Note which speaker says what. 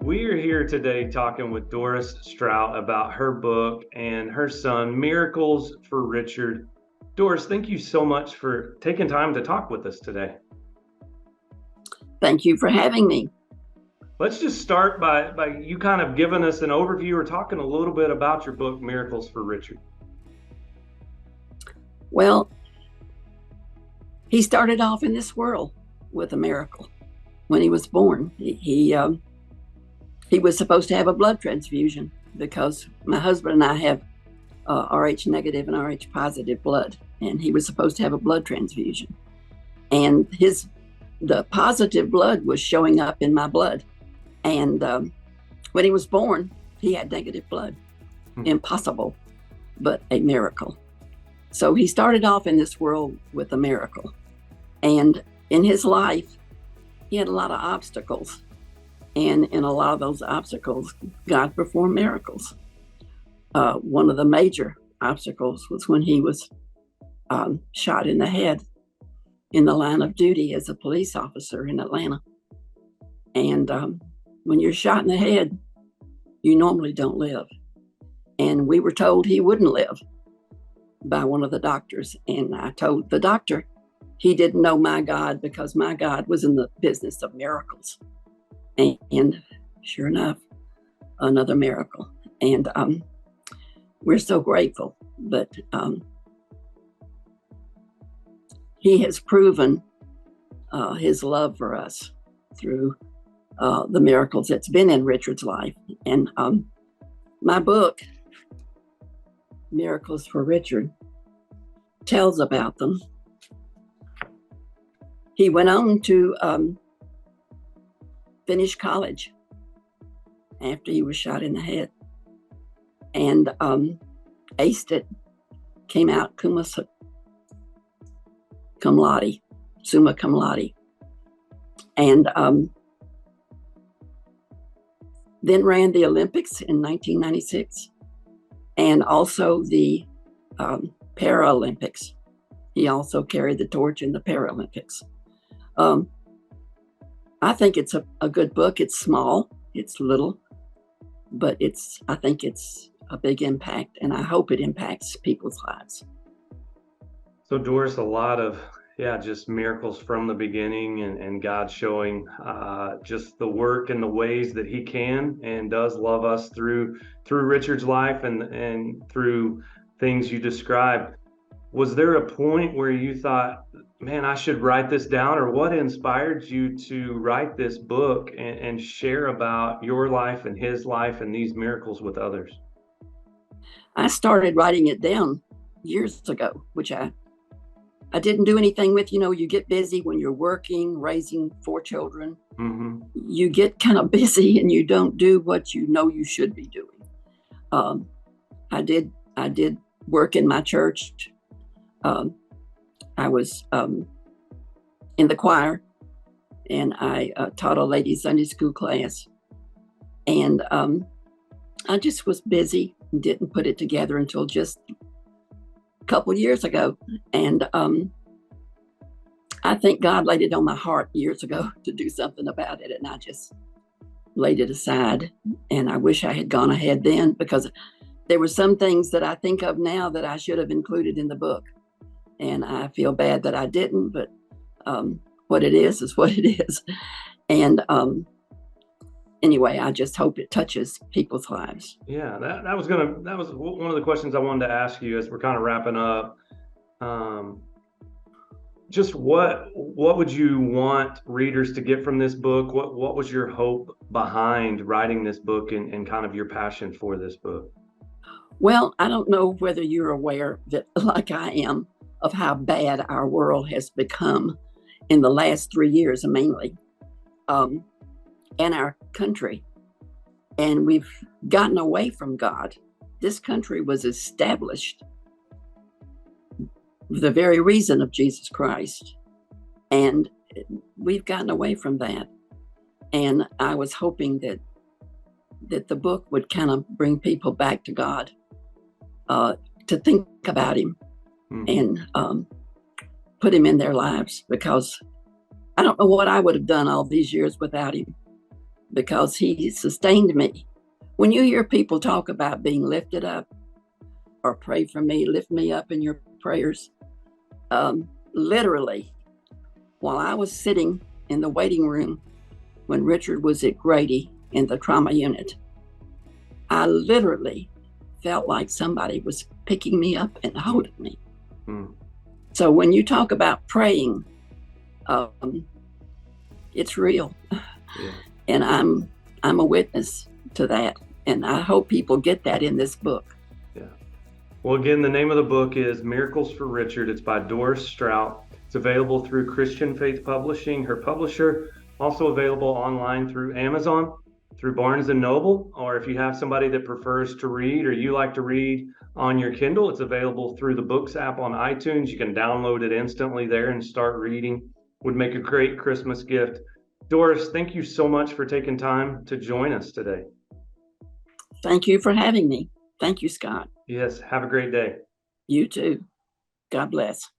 Speaker 1: We are here today talking with Doris Straut about her book and her son, Miracles for Richard. Doris, thank you so much for taking time to talk with us today.
Speaker 2: Thank you for having me.
Speaker 1: Let's just start by you kind of giving us an overview or talking a little bit about your book, Miracles for Richard.
Speaker 2: Well, he started off in this world with a miracle. When he was born, he was supposed to have a blood transfusion because my husband and I have Rh negative and Rh positive blood, and he was supposed to have a blood transfusion. And the positive blood was showing up in my blood. And when he was born, he had negative blood. Impossible, but a miracle. So he started off in this world with a miracle. And in his life, he had a lot of obstacles. And in a lot of those obstacles, God performed miracles. One of the major obstacles was when he was shot in the head in the line of duty as a police officer in Atlanta. And when you're shot in the head, you normally don't live. And we were told he wouldn't live by one of the doctors. And I told the doctor he didn't know my God because my God was in the business of miracles. And sure enough, another miracle. And we're so grateful. But he has proven his love for us through the miracles that's been in Richard's life. And my book, Miracles for Richard, tells about them. He went on to finish college after he was shot in the head and aced it, came out summa cum laude, and then ran the Olympics in 1996 and also the Paralympics. He also carried the torch in the Paralympics. I think it's a good book. It's small, it's little, but I think it's a big impact, and I hope it impacts people's lives.
Speaker 1: So Doris, a lot of just miracles from the beginning, and God showing just the work and the ways that he can and does love us through Richard's life and through things you described. Was there a point where you thought, man, I should write this down? Or what inspired you to write this book and share about your life and his life and these miracles with others?
Speaker 2: I started writing it down years ago, which I didn't do anything with. You get busy when you're working, raising 4 children. Mm-hmm. You get kind of busy and you don't do what you know you should be doing. I did work in my church. I was in the choir, and I taught a ladies' Sunday school class. And I just was busy and didn't put it together until just a couple years ago. And I think God laid it on my heart years ago to do something about it, and I just laid it aside. And I wish I had gone ahead then, because there were some things that I think of now that I should have included in the book. And I feel bad that I didn't, but what it is what it is. And anyway, I just hope it touches people's lives.
Speaker 1: Yeah, that was one of the questions I wanted to ask you as we're kind of wrapping up. Just what would you want readers to get from this book? What was your hope behind writing this book and kind of your passion for this book?
Speaker 2: Well, I don't know whether you're aware that, like I am, of how bad our world has become in the last 3 years, mainly, and our country. And we've gotten away from God. This country was established for the very reason of Jesus Christ. And we've gotten away from that. And I was hoping that the book would kind of bring people back to God, to think about him and put him in their lives, because I don't know what I would have done all these years without him. because he sustained me. When you hear people talk about being lifted up or pray for me, lift me up in your prayers, literally, while I was sitting in the waiting room when Richard was at Grady in the trauma unit, I literally felt like somebody was picking me up and holding me. So when you talk about praying, it's real. Yeah. And I'm a witness to that. And I hope people get that in this book.
Speaker 1: Yeah. Well, again, the name of the book is Miracles for Richard. It's by Doris Straut. It's available through Christian Faith Publishing, her publisher. Also available online through Amazon, through Barnes & Noble, or if you have somebody that prefers to read or you like to read on your Kindle, it's available through the Books app on iTunes. You can download it instantly there and start reading. Would make a great Christmas gift. Doris, thank you so much for taking time to join us today.
Speaker 2: Thank you for having me. Thank you, Scott.
Speaker 1: Yes, have a great day.
Speaker 2: You too. God bless.